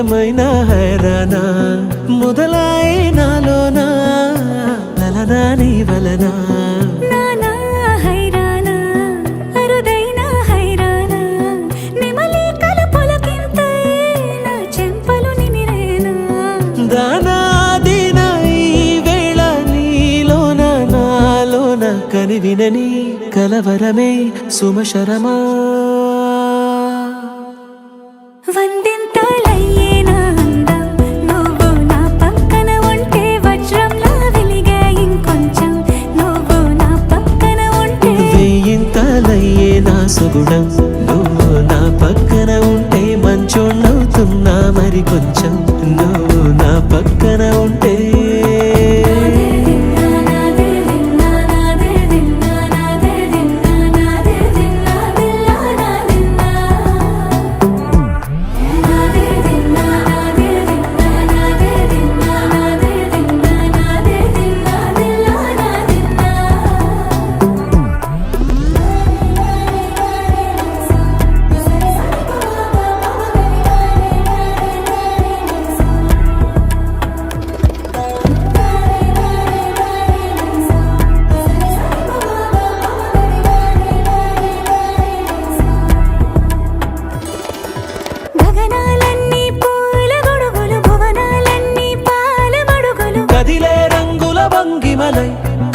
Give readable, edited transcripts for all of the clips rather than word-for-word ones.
ఏమైనా హైరానా మొదలాయి నాలోనా లలనా నీ వలనా కని వినని కలవరమే సుమశరమా వందింతలయ్యేనా అందం నువ్వు నా పక్కన ఉంటే వజ్రంలా వెలిగే ఇంకొంచెం నువ్వు నా పక్కన ఉంటే వేయింతలయ్యేనా సుగుణం నువ్వు నా పక్కన ఉంటే మంచోళ్ళవుతున్నా మరి కొంచెం నువ్వు నా పక్కన ఉంటే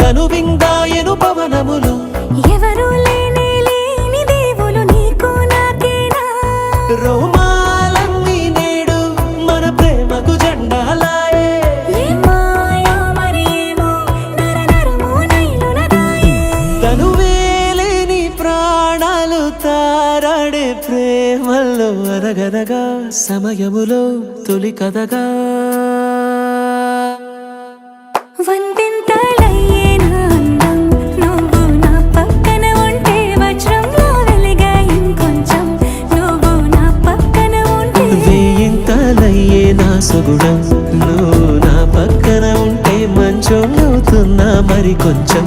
కనువిందాయను పవనములు ఎవరు లేని దేవులు నీకు నాకేనా రోమాలన్నీ నేడు మన ప్రేమకు జెండాలాయే తనువేలేని ప్రాణాలు తారాడే ప్రేమల్లో అరగరగా సమయములో తొలి కథగా వందింతలయ్యేనా అందం నువ్వు నా పక్కన ఉంటే వజ్రంలా వెలిగే ఇంకొంచెం నువ్వు నా పక్కన ఉంటే వేయింతలయ్యేనా సుగుణం నువ్వు నా పక్కన ఉంటే మంచోళ్ళవుతున్నా మరి కొంచెం